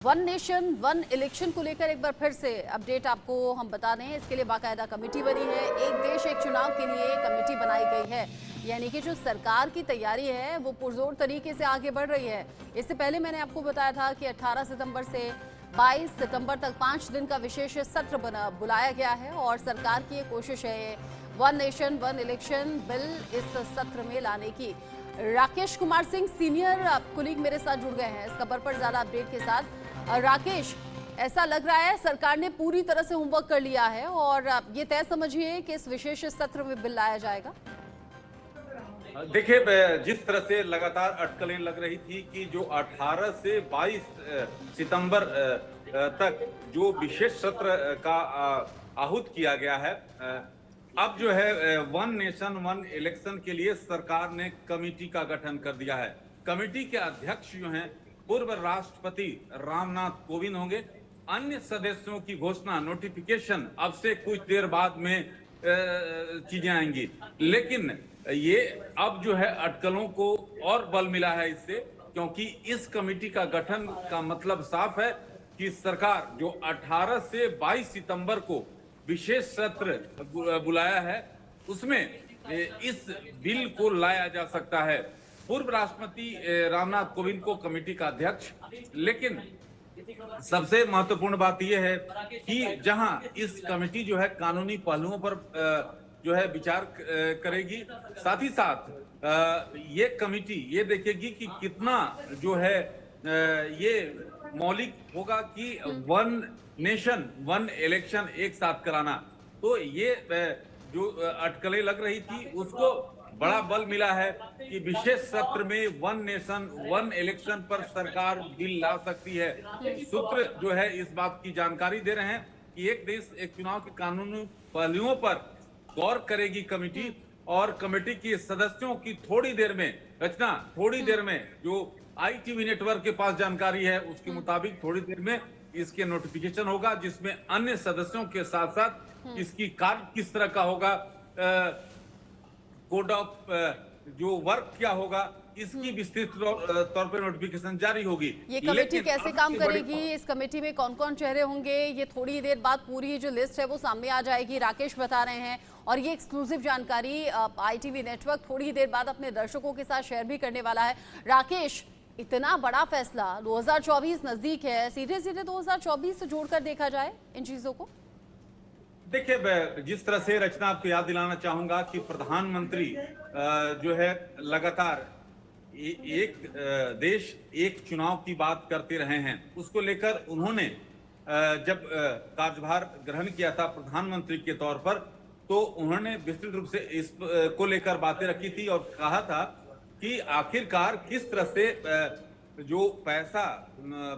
One nation one election को लेकर एक बार फिर से अपडेट आपको हम बता दें। इसके लिए बाकायदा कमेटी बनी है। एक देश एक चुनाव के लिए कमेटी बनाई गई है, यानी कि जो सरकार की तैयारी है वो पुरजोर तरीके से आगे बढ़ रही है। इससे पहले मैंने आपको बताया था कि 18 सितंबर से 22 सितंबर तक 5 दिन का विशेष सत्र बुलाया गया है और सरकार की ये कोशिश है one nation one election bill इस सत्र में लाने की। राकेश कुमार सिंह सीनियर कुलीग मेरे साथ जुड़ गए हैं इस खबर पर ज्यादा अपडेट के साथ। राकेश, ऐसा लग रहा है सरकार ने पूरी तरह से होमवर्क कर लिया है और ये तय समझिए कि इस विशेष सत्र में बिल लाया जाएगा। देखिए, जिस तरह से लगातार अटकलें लग रही थी कि जो 18 से 22 सितंबर तक जो विशेष सत्र का आहूत किया गया है, अब जो है वन नेशन वन इलेक्शन के लिए सरकार ने कमेटी का गठन कर दिया है। कमेटी के अध्यक्ष जो हैं पूर्व राष्ट्रपति रामनाथ कोविंद होंगे। अन्य सदस्यों की घोषणा नोटिफिकेशन अब से कुछ देर बाद में चीजें आएंगी, लेकिन ये अब जो है अटकलों को और बल मिला है इससे, क्योंकि इस कमेटी का गठन का मतलब साफ है कि सरकार जो 18 से 22 सितंबर को विशेष सत्र बुलाया है उसमें इस बिल को लाया जा सकता है। पूर्व राष्ट्रपति रामनाथ कोविंद को कमेटी का अध्यक्ष, लेकिन सबसे महत्वपूर्ण बात यह है कि जहां इस कमेटी जो है कानूनी पहलुओं पर जो है विचार करेगी, साथ ही साथ ये कमेटी ये देखेगी कि कितना जो है ये मौलिक होगा कि वन नेशन वन इलेक्शन एक साथ कराना। तो ये जो अटकलें लग रही थी उसको बड़ा बल मिला है कि विशेष सत्र में वन नेशन वन इलेक्शन पर सरकार बिल ला सकती है। सूत्र जो है इस बात की जानकारी दे रहे हैं कि एक देश एक चुनाव के कानूनी पहलुओं पर गौर करेगी कमेटी, और कमेटी के सदस्यों की थोड़ी देर में जो ITV नेटवर्क के पास जानकारी है उसके मुताबिक थोड़ी देर में इसके नोटिफिकेशन होगा, जिसमें अन्य सदस्यों के साथ साथ इसकी कार्य किस तरह का होगा, कोड ऑफ जो वर्क क्या होगा, इसकी विस्तृत तौर पर नोटिफिकेशन जारी होगी। ये कमेटी कैसे काम करेगी, इस कमेटी में कौन कौन चेहरे होंगे, ये थोड़ी देर बाद पूरी जो लिस्ट है वो सामने आ जाएगी। राकेश बता रहे हैं और ये एक्सक्लूसिव जानकारी ITV नेटवर्क थोड़ी देर बाद अपने दर्शकों के साथ शेयर भी करने वाला है। राकेश, इतना बड़ा फैसला, 2024 नजदीक है, सीधे सीधे 2024 से जोड़कर देखा जाए इन चीजों को। देखिए, जिस तरह से रचना आपको याद दिलाना चाहूंगा कि प्रधानमंत्री जो है लगातार एक देश एक चुनाव की बात करते रहे हैं। उसको लेकर उन्होंने जब कार्यभार ग्रहण किया था प्रधानमंत्री के तौर पर, तो उन्होंने विस्तृत रूप से इस को लेकर बातें रखी थी और कहा था कि आखिरकार किस तरह से जो पैसा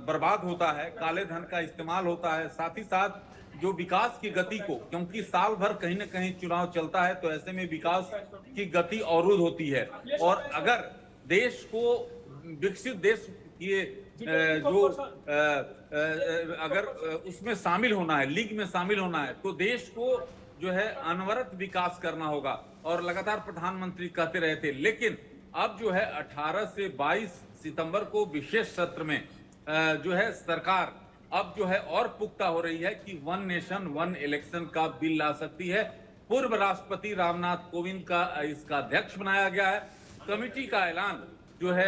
बर्बाद होता है, काले धन का इस्तेमाल होता है, साथ ही साथ जो विकास की गति को, क्योंकि साल भर कहीं ना कहीं चुनाव चलता है, तो ऐसे में विकास की गति अवरुद्ध होती है। और अगर देश को विकसित देश ये जो अगर उसमें शामिल होना है, लीग में शामिल होना है, तो देश को जो है अनवरत विकास करना होगा। और लगातार प्रधानमंत्री कहते रहे थे, लेकिन अब जो है 18 से 22 सितंबर को विशेष सत्र में जो है सरकार अब जो है और पुख्ता हो रही है कि वन नेशन वन इलेक्शन का बिल ला सकती है। पूर्व राष्ट्रपति रामनाथ कोविंद का इसका अध्यक्ष बनाया गया है। कमेटी का ऐलान जो है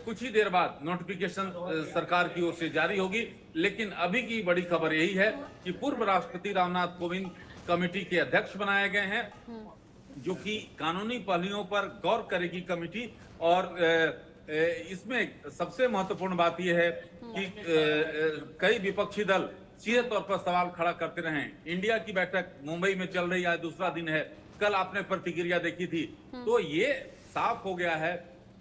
कुछ ही देर बाद नोटिफिकेशन सरकार की ओर से जारी होगी, लेकिन अभी की बड़ी खबर यही है कि पूर्व राष्ट्रपति रामनाथ कोविंद कमेटी के अध्यक्ष बनाए गए हैं, जो कि कानूनी पहलुओं पर गौर करेगी कमेटी। और इसमें सबसे महत्वपूर्ण बात यह है कि कई विपक्षी दल सीधे तौर पर सवाल खड़ा करते रहे। इंडिया की बैठक मुंबई में चल रही है, दूसरा दिन है, कल आपने प्रतिक्रिया देखी थी। तो ये साफ हो गया है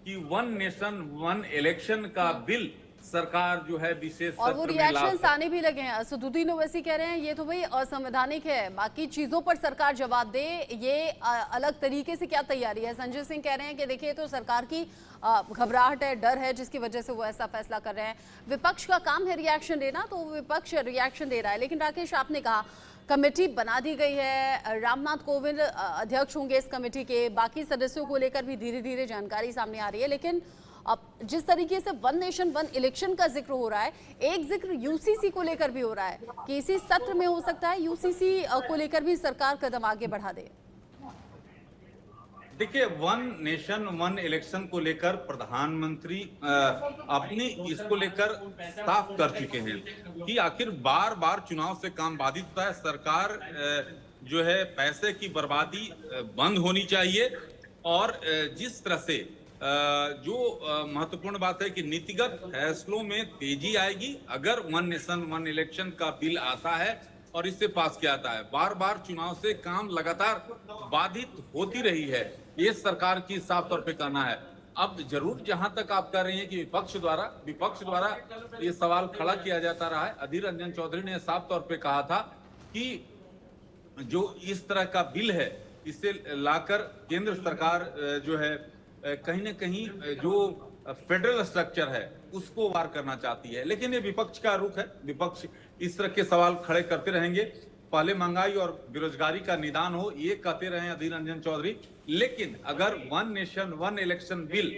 कि वन नेशन वन इलेक्शन का बिल सरकार जो है विशेष और वो रिएक्शंस आने भी लगे हैं। असदुद्दीन ओवैसी कह रहे हैं ये तो भाई असंवैधानिक है, बाकी चीजों पर सरकार जवाब दे, ये अलग तरीके से क्या तैयारी है। संजय सिंह कह रहे हैं कि देखिए तो सरकार की घबराहट है, डर है, जिसकी वजह से वो ऐसा फैसला कर रहे हैं। विपक्ष का काम है रिएक्शन देना, तो विपक्ष रिएक्शन दे रहा है। लेकिन राकेश, आपने कहा कमेटी बना दी गई है, रामनाथ कोविंद अध्यक्ष होंगे इस कमेटी के, बाकी सदस्यों को लेकर भी धीरे धीरे जानकारी सामने आ रही है, लेकिन अब जिस तरीके से वन नेशन वन इलेक्शन का जिक्र हो रहा है, एक जिक्र यूसीसी को लेकर भी हो रहा है कि इसी सत्र में हो सकता है यूसीसी को लेकर भी सरकार कदम आगे बढ़ा दे। देखिए, वन नेशन वन इलेक्शन को लेकर प्रधानमंत्री अपनी इसको लेकर साफ कर चुके हैं कि आखिर बार बार चुनाव से काम बाधित होता है। सरकार जो है पैसे की बर्बादी बंद होनी चाहिए और जिस तरह से जो महत्वपूर्ण बात है कि नीतिगत फैसलों में तेजी आएगी अगर वन नेशन वन इलेक्शन का बिल आता है और इससे पास किया जाता है। बार बार चुनाव से काम लगातार बाधित होती रही है, ये सरकार की साफ तौर पे कहना है। अब जरूर जहां तक आप कह रहे हैं कि विपक्ष द्वारा ये सवाल खड़ा किया जाता रहा है। अधीर रंजन चौधरी ने साफ तौर पे कहा था कि जो इस तरह का बिल है इसे लाकर केंद्र सरकार जो है कहीं ना कहीं जो फेडरल स्ट्रक्चर है उसको वार करना चाहती है, लेकिन ये विपक्ष का रुख है। विपक्ष इस तरह के सवाल खड़े करते रहेंगे। पहले महंगाई और बेरोजगारी का निदान हो, ये कहते रहे अधीर रंजन चौधरी। लेकिन अगर one nation one election bill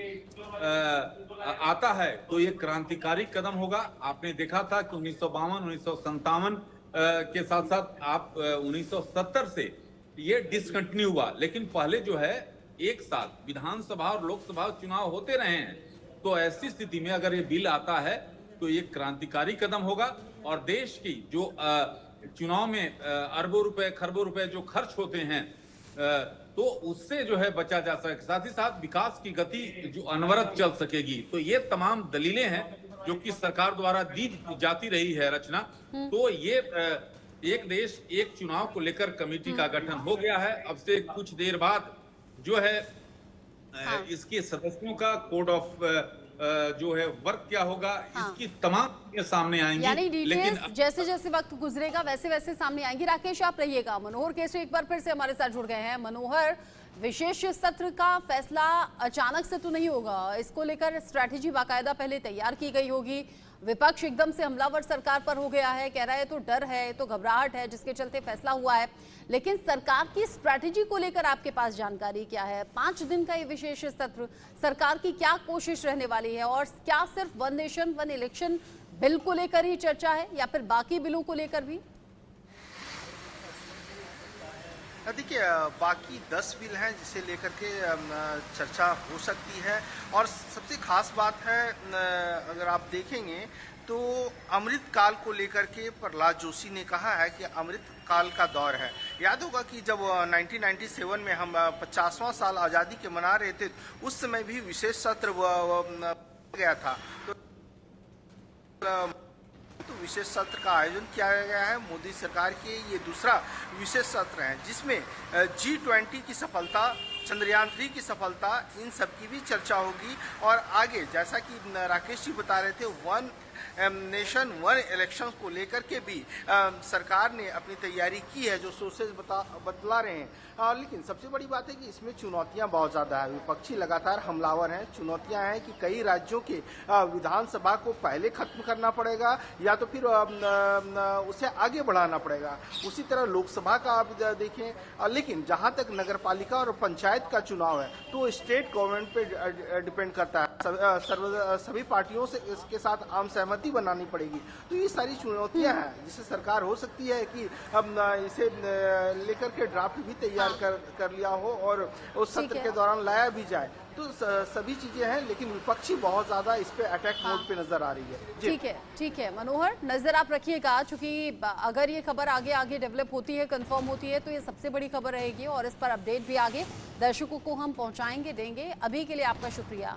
आता है तो ये क्रांतिकारी कदम होगा। आपने देखा था कि 1952 1957 के साथ साथ आप 1970 से ये डिसकंटिन्यू हुआ, लेकिन पहले जो है एक साथ विधानसभा और लोकसभा चुनाव होते रहे हैं। तो ऐसी स्थिति में अगर ये बिल आता है तो ये क्रांतिकारी कदम होगा और देश की जो चुनाव में अरबों रुपए खरबों रुपए जो खर्च होते हैं तो उससे जो है बचा जा सके, साथ ही साथ विकास की गति जो अनवरत चल सकेगी। तो ये तमाम दलीलें हैं जो कि सरकार द्वारा दी जाती रही है रचना। तो ये एक देश एक चुनाव को लेकर कमेटी का गठन हो गया है। अब से कुछ देर बाद जो है इसके सदस्यों का कोड ऑफ जो है वर्क क्या होगा, इसकी तमाम चीजें सामने आएंगी। यानी डिटेल्स जैसे जैसे वक्त गुजरेगा वैसे वैसे सामने आएंगी। राकेश आप रहिएगा। मनोहर केसरी एक बार फिर से हमारे साथ जुड़ गए हैं। मनोहर, विशेष सत्र का फैसला अचानक से तो नहीं होगा, इसको लेकर स्ट्रैटेजी बाकायदा पहले तैयार की गई होगी। विपक्ष एकदम से हमलावर सरकार पर हो गया है, कह रहा है तो डर है, तो घबराहट है, जिसके चलते फैसला हुआ है। लेकिन सरकार की स्ट्रैटेजी को लेकर आपके पास जानकारी क्या है? 5 दिन का ये विशेष सत्र, सरकार की क्या कोशिश रहने वाली है और क्या सिर्फ one nation one election bill को लेकर ही चर्चा है या फिर बाकी बिलों को लेकर भी? देखिए, बाकी 10 बिल हैं जिसे लेकर के चर्चा हो सकती है। और सबसे खास बात है, अगर आप देखेंगे तो अमृत काल को लेकर के प्रहलाद जोशी ने कहा है कि अमृत काल का दौर है। याद होगा कि जब 1997 में हम 50वां साल आज़ादी के मना रहे थे, उस समय भी विशेष सत्र गया था। तो विशेष सत्र का आयोजन किया गया है। मोदी सरकार के ये दूसरा विशेष सत्र है जिसमें G20 की सफलता, चंद्रयान 3 की सफलता, इन सब की भी चर्चा होगी। और आगे जैसा कि राकेश जी बता रहे थे, वन नेशन वन इलेक्शन को लेकर के भी सरकार ने अपनी तैयारी की है, जो सोर्सेज बतला रहे हैं। लेकिन सबसे बड़ी बात है कि इसमें चुनौतियां बहुत ज़्यादा है। विपक्षी लगातार हमलावर हैं। चुनौतियां हैं कि कई राज्यों के विधानसभा को पहले खत्म करना पड़ेगा या तो फिर उसे आगे बढ़ाना पड़ेगा। उसी तरह लोकसभा का आप देखें। लेकिन जहां तक नगरपालिका और पंचायत का चुनाव है तो स्टेट गवर्नमेंट पे डिपेंड करता है। सभी पार्टियों से इसके साथ आम सहमति बनानी पड़ेगी। तो ये सारी चुनौतियां हैं जिससे सरकार हो सकती है कि अब इसे लेकर के ड्राफ्ट भी तैयार कर लिया हो और उस सत्र के दौरान लाया भी जाए। तो सभी चीजें हैं, लेकिन विपक्षी बहुत ज्यादा इस पे अटैक मोड पे नजर आ रही है। ठीक है मनोहर, नजर आप रखिएगा, चूंकि अगर ये खबर आगे डेवलप होती है, कंफर्म होती है, तो ये सबसे बड़ी खबर रहेगी और इस पर अपडेट भी आगे दर्शकों को हम पहुंचाएंगे, देंगे। अभी के लिए आपका शुक्रिया।